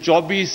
24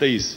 23,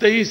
23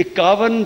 51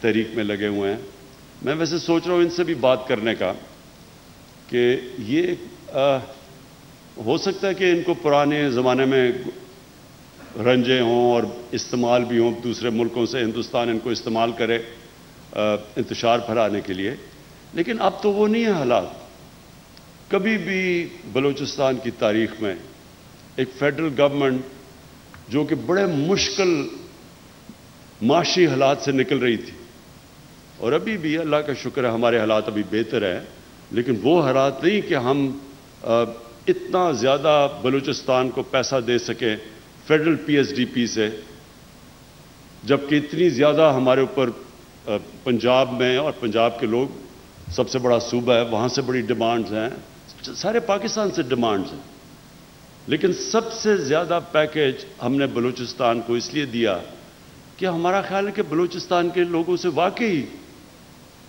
تحریک میں لگے ہوئے ہیں. میں ویسے سوچ رہا ہوں ان سے بھی بات کرنے کا کہ یہ ہو سکتا ہے کہ ان کو پرانے زمانے میں رنجے ہوں اور استعمال بھی ہوں دوسرے ملکوں سے, ہندوستان ان کو استعمال کرے انتشار پھیلانے کے لیے, لیکن اب تو وہ نہیں ہے حالات. کبھی بھی بلوچستان کی تاریخ میں ایک فیڈرل گورنمنٹ جو کہ بڑے مشکل معاشی حالات سے نکل رہی تھی, اور ابھی بھی اللہ کا شکر ہے ہمارے حالات ابھی بہتر ہیں, لیکن وہ حالات نہیں کہ ہم اتنا زیادہ بلوچستان کو پیسہ دے سکیں federal P S D P سے, جبکہ اتنی زیادہ ہمارے اوپر پنجاب میں, اور پنجاب کے لوگ سب سے بڑا صوبہ ہے, وہاں سے بڑی ڈیمانڈز ہیں, سارے پاکستان سے ڈیمانڈز ہیں, لیکن سب سے زیادہ پیکیج ہم نے بلوچستان کو اس لیے دیا کہ ہمارا خیال ہے کہ بلوچستان کے لوگوں سے واقعی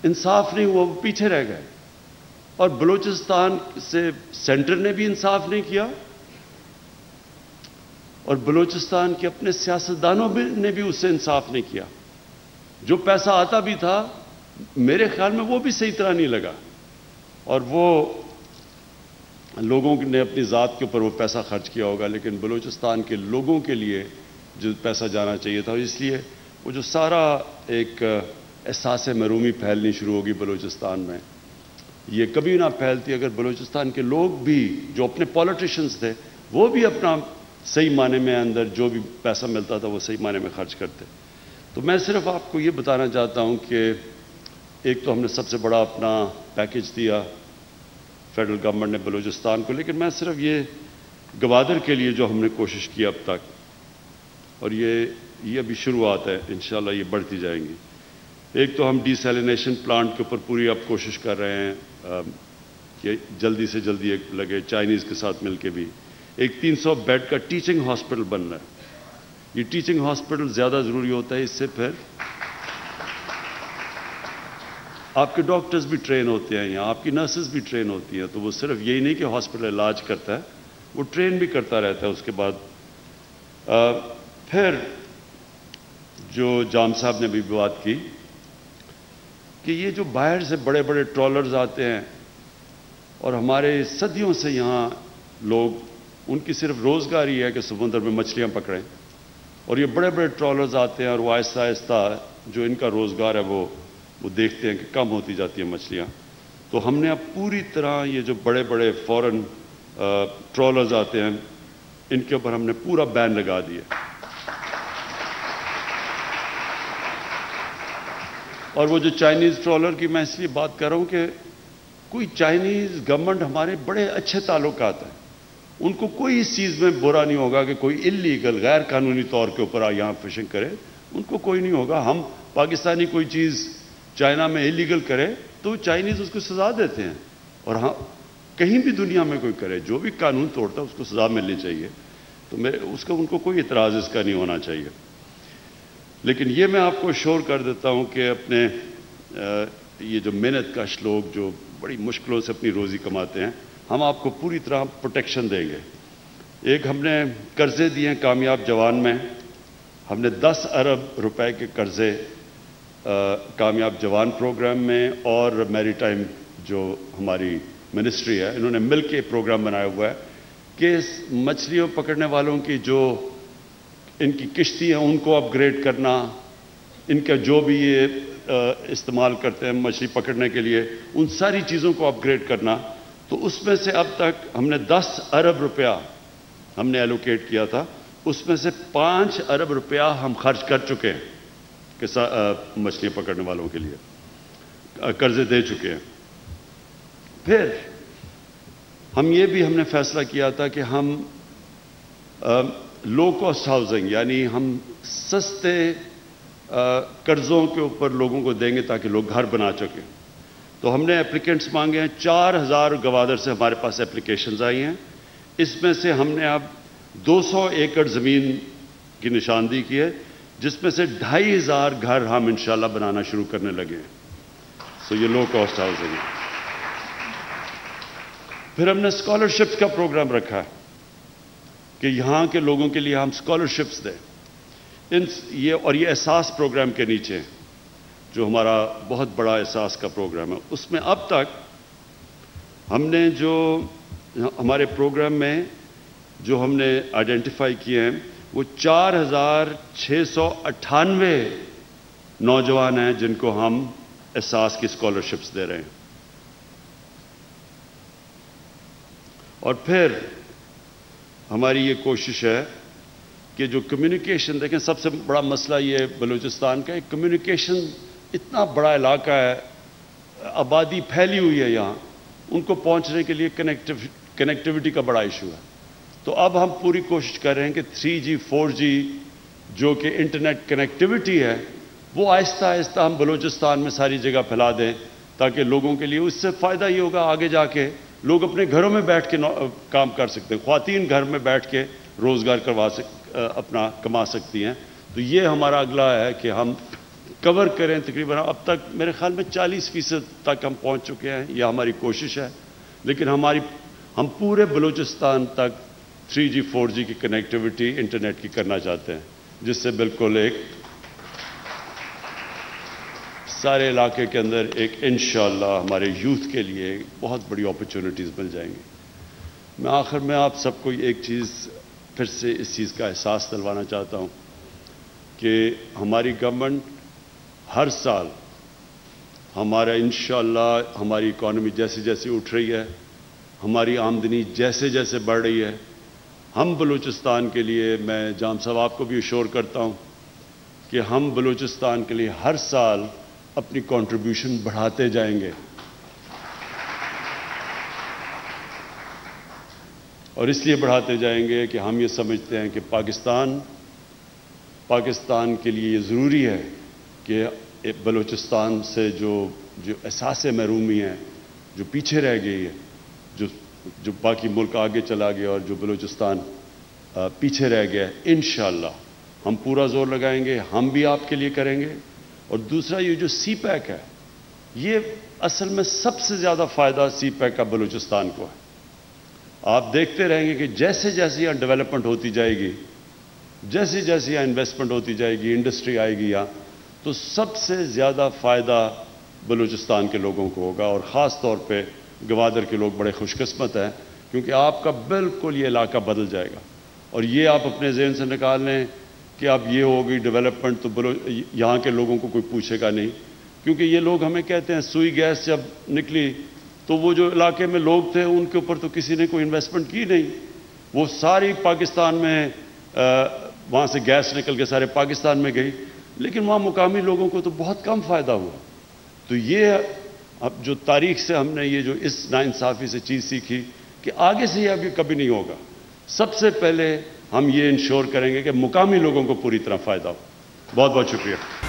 انصاف نہیں ہوا, وہ پیچھے رہ گئے, اور بلوچستان سے سینٹر نے بھی انصاف نہیں کیا, اور بلوچستان کے اپنے سیاستدانوں نے بھی اس سے انصاف نہیں کیا. جو پیسہ آتا بھی تھا میرے خیال میں وہ بھی صحیح طرح نہیں لگا, اور وہ لوگوں نے اپنی ذات کے اوپر وہ پیسہ خرچ کیا ہوگا, لیکن بلوچستان کے لوگوں کے لیے جو پیسہ جانا چاہیے تھا, اس لیے وہ جو سارا ایک احساس محرومی پھیلنی شروع ہوگی بلوچستان میں, یہ کبھی نہ پھیلتی اگر بلوچستان کے لوگ بھی جو اپنے پولیٹیشنز تھے وہ بھی اپنا صحیح معنی میں اندر جو بھی پیسہ ملتا تھا وہ صحیح معنی میں خرچ کرتے. تو میں صرف آپ کو یہ بتانا چاہتا ہوں کہ ایک تو ہم نے سب سے بڑا اپنا پیکیج دیا فیڈرل گورنمنٹ نے بلوچستان کو, لیکن میں صرف یہ گوادر کے لیے جو ہم نے کوشش کی اب تک, اور یہ ابھی شروعات ہے, انشاءاللہ یہ بڑھتی جائیں گی. ایک تو ہم ڈی سیلینیشن پلانٹ کے اوپر پوری اب کوشش کر رہے ہیں کہ جلدی سے جلدی ایک لگے, چائنیز کے ساتھ مل کے بھی. ایک 300 بیڈ کا ٹیچنگ ہاسپٹل بن رہا ہے. یہ ٹیچنگ ہاسپٹل زیادہ ضروری ہوتا ہے, اس سے پھر آپ کے ڈاکٹرز بھی ٹرین ہوتے ہیں یہاں, آپ کی نرسز بھی ٹرین ہوتی ہیں, تو وہ صرف یہی نہیں کہ ہاسپٹل علاج کرتا ہے, وہ ٹرین بھی کرتا رہتا ہے. اس کے بعد پھر جو جام صاحب نے بھی بات کی کہ یہ جو باہر سے بڑے بڑے ٹرالرز آتے ہیں اور ہمارے صدیوں سے یہاں لوگ, ان کی صرف روزگار ہی ہے کہ سمندر میں مچھلیاں پکڑیں, اور یہ بڑے بڑے ٹرالرز آتے ہیں اور وہ آہستہ آہستہ جو ان کا روزگار ہے وہ دیکھتے ہیں کہ کم ہوتی جاتی ہیں مچھلیاں. تو ہم نے اب پوری طرح یہ جو بڑے بڑے فورن ٹرالرز آتے ہیں ان کے اوپر ہم نے پورا بین لگا دیا. اور وہ جو چائنیز ٹرالر کی میں اس لیے بات کر رہا ہوں کہ کوئی چائنیز گورنمنٹ ہمارے بڑے اچھے تعلقات ہیں, ان کو کوئی اس چیز میں برا نہیں ہوگا کہ کوئی انلیگل غیر قانونی طور کے اوپر یہاں فشنگ کرے, ان کو کوئی نہیں ہوگا. ہم پاکستانی کوئی چیز چائنا میں انلیگل کرے تو چائنیز اس کو سزا دیتے ہیں, اور ہاں کہیں بھی دنیا میں کوئی کرے جو بھی قانون توڑتا ہے اس کو سزا ملنی چاہیے, تو ان کو کوئی اعتراض اس کا نہیں ہونا چاہیے. لیکن یہ میں آپ کو شور کر دیتا ہوں کہ اپنے یہ جو محنت کش لوگ جو بڑی مشکلوں سے اپنی روزی کماتے ہیں, ہم آپ کو پوری طرح پروٹیکشن دیں گے. ایک ہم نے قرضے دیے ہیں کامیاب جوان میں, ہم نے 10 ارب روپے کے قرضے کامیاب جوان پروگرام میں اور میری ٹائم جو ہماری منسٹری ہے انہوں نے مل کے پروگرام بنایا ہوا ہے کہ مچھلیوں پکڑنے والوں کی جو ان کی کشتی ہیں ان کو اپ گریڈ کرنا, ان کا جو بھی یہ استعمال کرتے ہیں مچھلی پکڑنے کے لیے ان ساری چیزوں کو اپ گریڈ کرنا. تو اس میں سے اب تک ہم نے 10 ارب روپیہ ہم نے ایلوکیٹ کیا تھا, اس میں سے 5 ارب روپیہ ہم خرچ کر چکے ہیں کہ مچھلیاں پکڑنے والوں کے لیے قرضے دے چکے ہیں. پھر ہم نے فیصلہ کیا تھا کہ ہم لو کاسٹ ہاؤسنگ یعنی ہم سستے قرضوں کے اوپر لوگوں کو دیں گے تاکہ لوگ گھر بنا سکیں. تو ہم نے اپلیکینٹس مانگے ہیں, 4000 گوادر سے ہمارے پاس اپلیکیشنز آئی ہیں. اس میں سے ہم نے اب 200 ایکڑ زمین کی نشاندہی کی ہے جس میں سے 2500 گھر ہم انشاءاللہ بنانا شروع کرنے لگے ہیں. سو یہ لو کاسٹ ہاؤسنگ ہے. پھر ہم نے اسکالرشپ کا پروگرام رکھا ہے کہ یہاں کے لوگوں کے لیے ہم اسکالرشپس دیں. یہ احساس پروگرام کے نیچے جو ہمارا بہت بڑا احساس کا پروگرام ہے، اس میں اب تک ہم نے جو ہمارے پروگرام میں جو ہم نے آئیڈینٹیفائی کیے ہیں وہ 4698 نوجوان ہیں جن کو ہم احساس کی اسکالرشپس دے رہے ہیں. اور پھر ہماری یہ کوشش ہے کہ جو کمیونیکیشن، دیکھیں سب سے بڑا مسئلہ یہ بلوچستان کا، کمیونیکیشن اتنا بڑا علاقہ ہے، آبادی پھیلی ہوئی ہے یہاں، ان کو پہنچنے کے لیے کنیکٹیوٹی کا بڑا ایشو ہے. تو اب ہم پوری کوشش کر رہے ہیں کہ 3G 4G جو کہ انٹرنیٹ کنیکٹیوٹی ہے وہ آہستہ آہستہ ہم بلوچستان میں ساری جگہ پھیلا دیں، تاکہ لوگوں کے لیے اس سے فائدہ یہ ہوگا آگے جا کے لوگ اپنے گھروں میں بیٹھ کے کام کر سکتے ہیں، خواتین گھر میں بیٹھ کے روزگار اپنا کما سکتی ہیں. تو یہ ہمارا اگلا ہے کہ ہم کور کریں. تقریباً اب تک میرے خیال میں 40% تک ہم پہنچ چکے ہیں، یہ ہماری کوشش ہے. لیکن ہم پورے بلوچستان تک 3G 4G کی کنیکٹیوٹی انٹرنیٹ کی کرنا چاہتے ہیں، جس سے بالکل ایک سارے علاقے کے اندر ایک انشاءاللہ ہمارے یوتھ کے لیے بہت بڑی اپرچونٹیز مل جائیں گی. میں آخر میں آپ سب کو ایک چیز پھر سے اس چیز کا احساس دلوانا چاہتا ہوں کہ ہماری گورنمنٹ ہر سال ہمارا انشاءاللہ ہماری اکانومی جیسے جیسے اٹھ رہی ہے، ہماری آمدنی جیسے جیسے بڑھ رہی ہے، ہم بلوچستان کے لیے، میں جام صاحب آپ کو بھی اشور کرتا ہوں کہ ہم بلوچستان کے لیے ہر سال اپنی کنٹریبیوشن بڑھاتے جائیں گے. اور اس لیے بڑھاتے جائیں گے کہ ہم یہ سمجھتے ہیں کہ پاکستان کے لیے یہ ضروری ہے کہ بلوچستان سے جو احساس محرومی ہے، جو پیچھے رہ گئی ہے، جو باقی ملک آگے چلا گیا اور جو بلوچستان پیچھے رہ گیا ہے، انشاءاللہ ہم پورا زور لگائیں گے، ہم بھی آپ کے لیے کریں گے. اور دوسرا یہ جو سی پیک ہے، یہ اصل میں سب سے زیادہ فائدہ سی پیک کا بلوچستان کو ہے. آپ دیکھتے رہیں گے کہ جیسے جیسے یہاں ڈیولپمنٹ ہوتی جائے گی، جیسے جیسے یہاں انویسٹمنٹ ہوتی جائے گی، انڈسٹری آئے گی یہاں، تو سب سے زیادہ فائدہ بلوچستان کے لوگوں کو ہوگا. اور خاص طور پہ گوادر کے لوگ بڑے خوش قسمت ہیں، کیونکہ آپ کا بالکل یہ علاقہ بدل جائے گا. اور یہ آپ اپنے ذہن سے نکال لیں کہ اب یہ ہوگی ڈیولپمنٹ تو یہاں کے لوگوں کو کوئی پوچھے گا نہیں. کیونکہ یہ لوگ ہمیں کہتے ہیں سوئی گیس جب نکلی تو وہ جو علاقے میں لوگ تھے ان کے اوپر تو کسی نے کوئی انویسٹمنٹ کی نہیں، وہ ساری پاکستان میں وہاں سے گیس نکل کے سارے پاکستان میں گئی، لیکن وہاں مقامی لوگوں کو تو بہت کم فائدہ ہوا. تو یہ اب جو تاریخ سے ہم نے یہ جو اس ناانصافی سے چیز سیکھی کہ آگے سے یہ ابھی کبھی نہیں ہوگا. سب سے پہلے ہم یہ انشور کریں گے کہ مقامی لوگوں کو پوری طرح فائدہ ہو. بہت بہت شکریہ.